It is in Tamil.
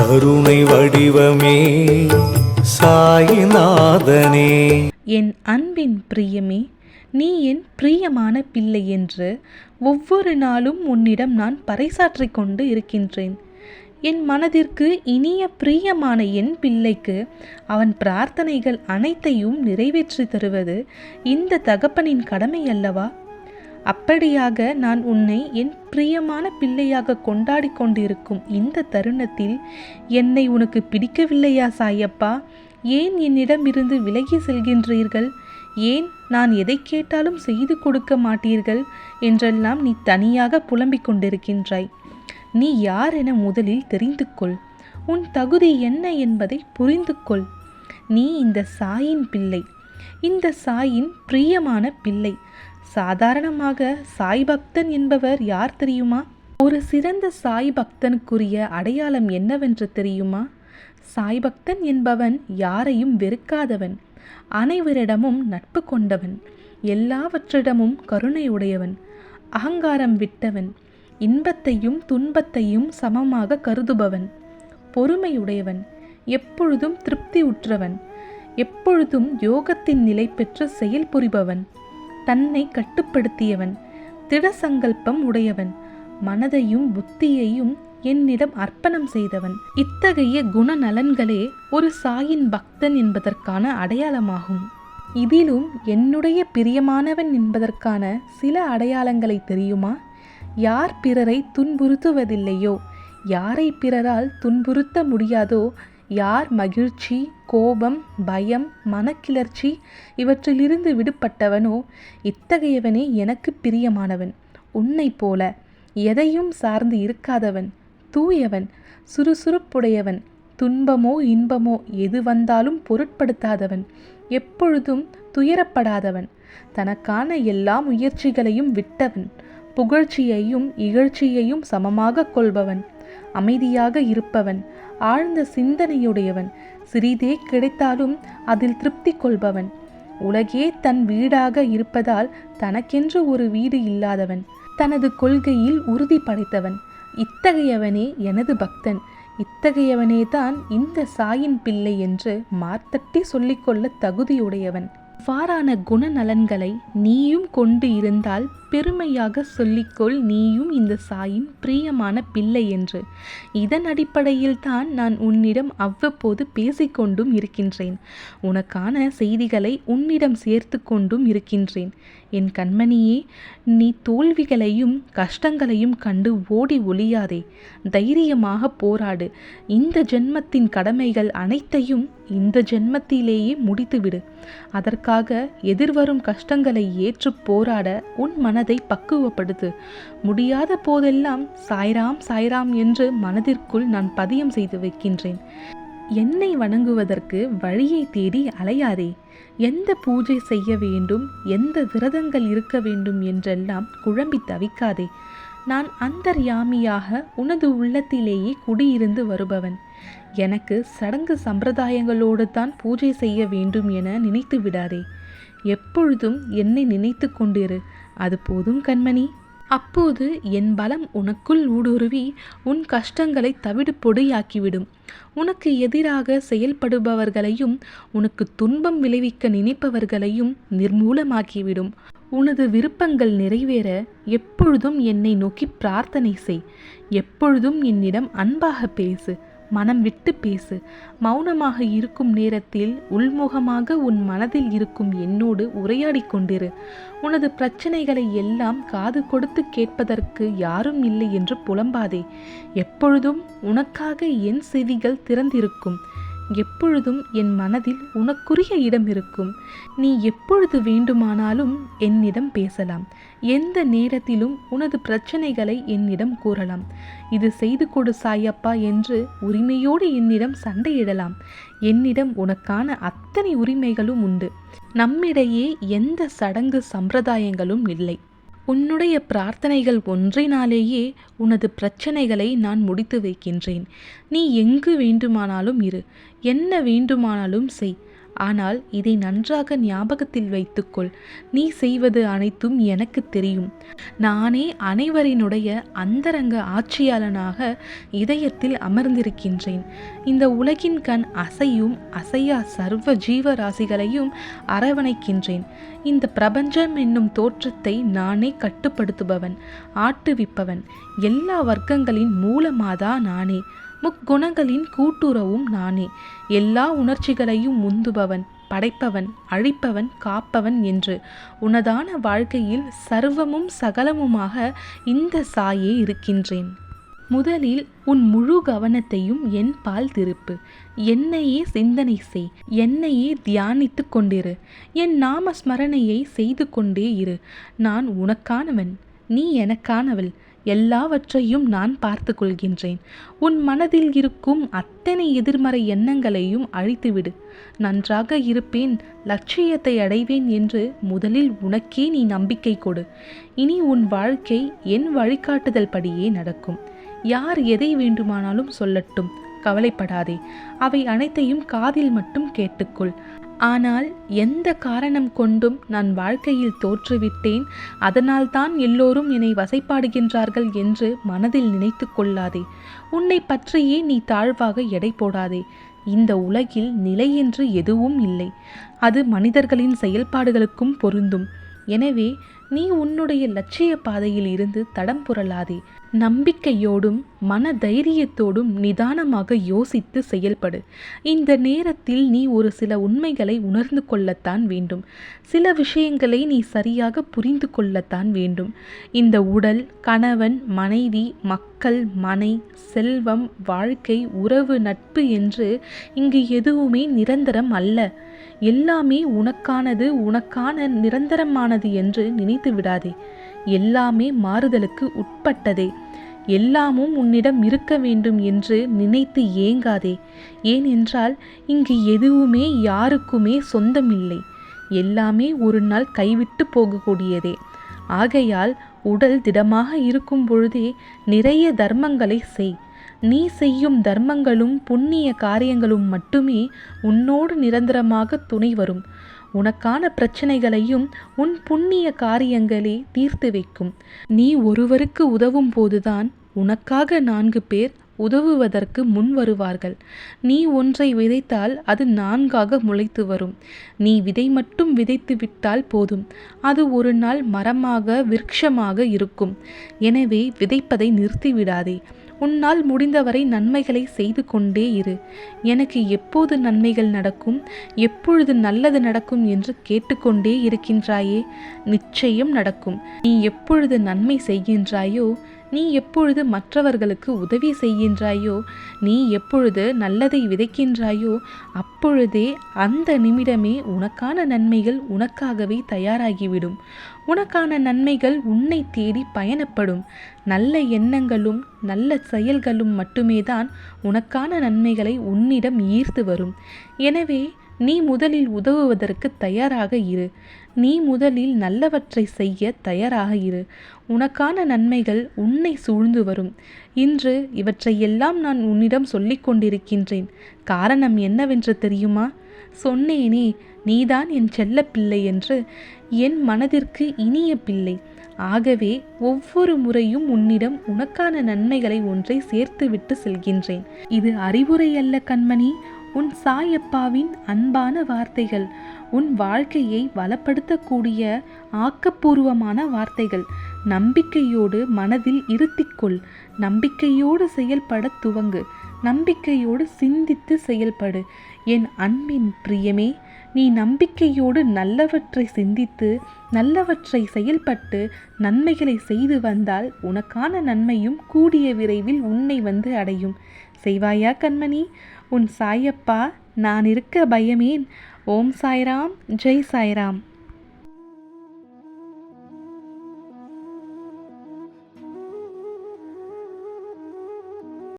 கருணை வடிவமே சாயிநாதனே. என் அன்பின் பிரியமே, நீ என் பிரியமான பிள்ளை என்று ஒவ்வொரு நாளும் உன்னிடம் நான் பறைசாற்றிக் கொண்டு இருக்கின்றேன். என் மனதிற்கு இனிய பிரியமான என் பிள்ளைக்கு அவன் பிரார்த்தனைகள் அனைத்தையும் நிறைவேற்றி தருவது இந்த தகப்பனின் கடமை அல்லவா? அப்படியாக நான் உன்னை என் பிரியமான பிள்ளையாக கொண்டாடி கொண்டிருக்கும் இந்த தருணத்தில் என்னை உனக்கு பிடிக்கவில்லையா சாயப்பா? ஏன் என்னிடமிருந்து விலகி செல்கின்றீர்கள்? ஏன் நான் எதை கேட்டாலும் செய்து கொடுக்க மாட்டீர்கள் என்றெல்லாம் நீ தனியாக புலம்பிக் கொண்டிருக்கின்றாய். நீ யார் என முதலில் தெரிந்து கொள். உன் தகுதி என்ன என்பதை புரிந்து கொள். நீ இந்த சாயின் பிள்ளை, இந்த சாயின் பிரியமான பிள்ளை. சாதாரணமாக சாய் பக்தன் என்பவர் யார் தெரியுமா? ஒரு சிறந்த சாய் பக்தனுக்குரிய அடையாளம் என்னவென்று தெரியுமா? சாய் பக்தன் என்பவன் யாரையும் வெறுக்காதவன், அனைவரிடமும் நட்பு கொண்டவன், எல்லாவற்றிடமும் கருணையுடையவன், அகங்காரம் விட்டவன், இன்பத்தையும் துன்பத்தையும் சமமாக கருதுபவன், பொறுமையுடையவன், எப்பொழுதும் திருப்தி உற்றவன், எப்பொழுதும் யோகத்தின் நிலை பெற்று செயல் புரிபவன், தன்னை கட்டுப்படுத்தியவன், திடசங்கல்பம் உடையவன், மனதையும் புத்தியையும் என்னிடம் அர்ப்பணம் செய்தவன். இத்தகைய குணநலன்களே ஒரு சாயின் பக்தன் என்பதற்கான அடையாளமாகும். இதிலும் என்னுடைய பிரியமானவன் என்பதற்கான சில அடையாளங்களை தெரியுமா? யார் பிறரை துன்புறுத்துவதில்லையோ, யாரை பிறரால் துன்புறுத்த முடியாதோ, யார் மகிழ்ச்சி, கோபம், பயம், மனக்கிளர்ச்சி இவற்றிலிருந்து விடுபட்டவனோ இத்தகையவனே எனக்கு பிரியமானவன். உன்னை போல எதையும் சார்ந்து இருக்காதவன், தூயவன், சுறுசுறுப்புடையவன், துன்பமோ இன்பமோ எது வந்தாலும் பொருட்படுத்தாதவன், எப்பொழுதும் துயரப்படாதவன், தனக்கான எல்லா முயற்சிகளையும் விட்டவன், புகழ்ச்சியையும் இகழ்ச்சியையும் சமமாக கொள்பவன், அமைதியாக இருப்பவன், ஆழ்ந்த சிந்தனையுடையவன், சிறிதே கிடைத்தாலும் அதில் திருப்தி கொள்பவன், உலகே தன் வீடாக இருப்பதால் தனக்கென்று ஒரு வீடு இல்லாதவன், தனது கொள்கையில் உறுதி படைத்தவன். இத்தகையவனே எனது பக்தன். இத்தகையவனே தான் இந்த சாயின் பிள்ளை என்று மார்த்தட்டி சொல்லிக்கொள்ள தகுதியுடையவன். இவ்வாறான குணநலன்களை நீயும் கொண்டு இருந்தால் பெருமையாக சொல்லிக்கொள், நீயும் இந்த சாயின் பிரியமான பிள்ளை என்று. இதன் அடிப்படையில் தான் நான் உன்னிடம் அவ்வப்போது பேசிக்கொண்டும் இருக்கின்றேன். உனக்கான செய்திகளை உன்னிடம் சேர்த்து கொண்டும் இருக்கின்றேன். என் கண்மணியே, நீ தோல்விகளையும் கஷ்டங்களையும் கண்டு ஓடி ஒளியாதே. தைரியமாக போராடு. இந்த ஜென்மத்தின் கடமைகள் அனைத்தையும் இந்த ஜென்மத்திலேயே முடித்துவிடு. அதற்காக எதிர்வரும் கஷ்டங்களை ஏற்று போராட உன் மனதை பக்குவப்படுத்து. முடியாத போதெல்லாம் சாய்ராம் சாய்ராம் என்று மனதிற்குள் நான் பதியம் செய்து வைக்கின்றேன். என்னை வணங்குவதற்கு வழியை தேடி அலையாதே. எந்த பூஜை செய்ய வேண்டும், எந்த விரதங்கள் இருக்க வேண்டும் என்றெல்லாம் குழம்பி தவிக்காதே. நான் அந்தர்யாமியாக உனது உள்ளத்திலேயே குடியிருந்து வருபவன். எனக்கு சடங்கு சம்பிரதாயங்களோடு தான் பூஜை செய்ய வேண்டும் என நினைத்து விடாதே. எப்பொழுதும் என்னை நினைத்து கொண்டிரு. அது போதும் கண்மணி. அப்போது என் பலம் உனக்குள் ஊடுருவி உன் கஷ்டங்களை தவிடு பொடியாக்கிவிடும். உனக்கு எதிராக செயல்படுபவர்களையும் உனக்கு துன்பம் விளைவிக்க நினைப்பவர்களையும் நிர்மூலமாக்கிவிடும். உனது விருப்பங்கள் நிறைவேற எப்பொழுதும் என்னை நோக்கி பிரார்த்தனை செய். எப்பொழுதும் என்னிடம் அன்பாக பேசு, மனம் விட்டு பேசு. மௌனமாக இருக்கும் நேரத்தில் உள்முகமாக உன் மனதில் இருக்கும் என்னோடு உரையாடி கொண்டிரு. உனது பிரச்சனைகளை எல்லாம் காது கொடுத்து கேட்பதற்கு யாரும் இல்லை என்று புலம்பாதே. எப்பொழுதும் உனக்காக என் செவிகள் திறந்திருக்கும். எப்பொழுதும் என் மனதில் உனக்குரிய இடம் இருக்கும். நீ எப்பொழுது வேண்டுமானாலும் என்னிடம் பேசலாம். எந்த நேரத்திலும் உனது பிரச்சனைகளை என்னிடம் கூறலாம். இது செய்து கொடு சாயப்பா என்று உரிமையோடு என்னிடம் சண்டையிடலாம். என்னிடம் உனக்கான அத்தனை உரிமைகளும் உண்டு. நம்மிடையே எந்த சடங்கு சம்பிரதாயங்களும் இல்லை. உன்னுடைய பிரார்த்தனைகள் ஒன்றினாலேயே உனது பிரச்சனைகளை நான் முடித்து வைக்கின்றேன். நீ எங்கு வேண்டுமானாலும் இரு, என்ன வேண்டுமானாலும் செய். ஆனால் இதை நன்றாக ஞாபகத்தில் வைத்துக்கொள். நீ செய்வது அனைத்தும் எனக்கு தெரியும். நானே அனைவரினுடைய அந்தரங்க ஆட்சியாளனாக இதயத்தில் அமர்ந்திருக்கின்றேன். இந்த உலகின் கண் அசையும் அசையா சர்வ ஜீவராசிகளையும் அரவணைக்கின்றேன். இந்த பிரபஞ்சம் என்னும் தோற்றத்தை நானே கட்டுப்படுத்துபவன், ஆட்டுவிப்பவன். எல்லா வர்க்கங்களின் மூலமாதா நானே. முக்குணங்களின் கூட்டுறவும் நானே. எல்லா உணர்ச்சிகளையும் உந்துபவன், படைப்பவன், அழிப்பவன், காப்பவன் என்று உனதான வாழ்க்கையில் சர்வமும் சகலமுமாக இந்த சாயே இருக்கின்றேன். முதலில் உன் முழு கவனத்தையும் என் பால் திருப்பு. என்னையே சிந்தனை செய். என்னையே தியானித்து கொண்டிரு. என் நாம ஸ்மரணையை செய்து கொண்டே இரு. நான் உனக்கானவன், நீ எனக்கானவள். எல்லாவற்றையும் நான் பார்த்து கொள்கின்றேன். உன் மனதில் இருக்கும் அத்தனை எதிர்மறை எண்ணங்களையும் அழித்துவிடு. நன்றாக இருப்பேன், லட்சியத்தை அடைவேன் என்று முதலில் உனக்கே நீ நம்பிக்கை கொடு. இனி உன் வாழ்க்கை என் வழிகாட்டுதல் படியே நடக்கும். யார் எதை வேண்டுமானாலும் சொல்லட்டும், கவலைப்படாதே. அவை அனைத்தையும் காதில் மட்டும் கேட்டுக்கொள். ஆனால் எந்த காரணம் கொண்டும் நான் வாழ்க்கையில் தோற்றுவிட்டேன், அதனால்தான் எல்லோரும் என்னை வசைப்பாடுகின்றார்கள் என்று மனதில் நினைத்து கொள்ளாதே. உன்னை பற்றியே நீ தாழ்வாக எடை போடாதே. இந்த உலகில் நிலையென்று எதுவும் இல்லை. அது மனிதர்களின் செயல்பாடுகளுக்கும் பொருந்தும். எனவே நீ உன்னுடைய லட்சிய பாதையில் இருந்து தடம் புரளாதே. நம்பிக்கையோடும் மன தைரியத்தோடும் நிதானமாக யோசித்து செயல்படு. இந்த நேரத்தில் நீ ஒரு சில உண்மைகளை உணர்ந்து கொள்ளத்தான் வேண்டும். சில விஷயங்களை நீ சரியாக புரிந்து கொள்ளத்தான் வேண்டும். இந்த உடல், கணவன், மனைவி, மக்கள், மனை, செல்வம், வாழ்க்கை, உறவு, நட்பு என்று இங்கு எதுவுமே நிரந்தரம் அல்ல. எல்லாமே உனக்கானது, உனக்கான நிரந்தரமானது என்று நினைத்து விடாதே. எல்லாமே மாறுதலுக்கு உட்பட்டதே. எல்லாமும் உன்னிடம் இருக்க வேண்டும் என்று நினைத்து ஏங்காதே. ஏனென்றால் இங்கு எதுவுமே யாருக்குமே சொந்தமில்லை. எல்லாமே ஒரு நாள் கைவிட்டு போகக்கூடியதே. ஆகையால் உடல் திடமாக இருக்கும் பொழுதே நிறைய தர்மங்களை செய். நீ செய்யும் தர்மங்களும் புண்ணிய காரியங்களும் மட்டுமே உன்னோடு நிரந்தரமாக துணை வரும். உனக்கான பிரச்சனைகளையும் உன் புண்ணிய காரியங்களே தீர்த்து வைக்கும். நீ ஒருவருக்கு உதவும் போதுதான் உனக்காக 4 பேர் உதவுவதற்கு முன் வருவார்கள். நீ ஒன்றை விதைத்தால் அது 4ஆக முளைத்து வரும். நீ விதை மட்டும் விதைத்து விட்டால் போதும், அது ஒரு நாள் மரமாக, விருட்சமாக இருக்கும். எனவே விதைப்பதை நிறுத்திவிடாதே. உன்னால் முடிந்தவரை நன்மைகளை செய்து கொண்டே இரு. எனக்கு எப்போது நன்மைகள் நடக்கும், எப்பொழுது நல்லது நடக்கும் என்று கேட்டுக்கொண்டே இருக்கின்றாயே, நிச்சயம் நடக்கும். நீ எப்பொழுது நன்மை செய்கின்றாயோ, நீ எப்பொழுது மற்றவர்களுக்கு உதவி செய்கின்றாயோ, நீ எப்பொழுது நல்லதை விதைக்கின்றாயோ, அப்பொழுதே அந்த நிமிடமே உனக்கான நன்மைகள் உனக்காகவே தயாராகிவிடும். உனக்கான நன்மைகள் உன்னை தேடி பயணப்படும். நல்ல எண்ணங்களும் நல்ல செயல்களும் மட்டுமே தான் உனக்கான நன்மைகளை உன்னிடம் ஈர்த்து வரும். எனவே நீ முதலில் உதவுவதற்கு தயாராக இரு. நீ முதலில் நல்லவற்றை செய்ய தயாராக இரு. உனக்கான நன்மைகள் உன்னை சூழ்ந்து வரும். இன்று இவற்றையெல்லாம் நான் உன்னிடம் சொல்லிக் கொண்டிருக்கின்றேன். காரணம் என்னவென்று தெரியுமா? சொன்னேனே, நீதான் என் செல்ல பிள்ளை என்று. என் மனதிற்கு இனிய பிள்ளை. ஆகவே ஒவ்வொரு முறையும் உன்னிடம் உனக்கான நன்மைகளை ஒன்றை சேர்த்துவிட்டு செல்கின்றேன். இது அறிவுரை அல்ல கண்மணி, உன் சாயப்பாவின் அன்பான வார்த்தைகள். உன் வாழ்க்கையை வளப்படுத்தக்கூடிய ஆக்கப்பூர்வமான வார்த்தைகள். நம்பிக்கையோடு மனதில் இருத்திக்கொள். நம்பிக்கையோடு செயல்பட துவங்கு. நம்பிக்கையோடு சிந்தித்து செயல்படு. என் அன்பின் பிரியமே, நீ நம்பிக்கையோடு நல்லவற்றை சிந்தித்து நல்லவற்றை செயல்பட்டு நன்மைகளை செய்து வந்தால் உனக்கான நன்மையும் கூடிய விரைவில் உன்னை வந்து அடையும். செய்வாயா கண்மணி? உன் சாயப்பா நான் இருக்க பயமேன். ஓம் சாய்ராம், ஜெய் சாய்ராம்.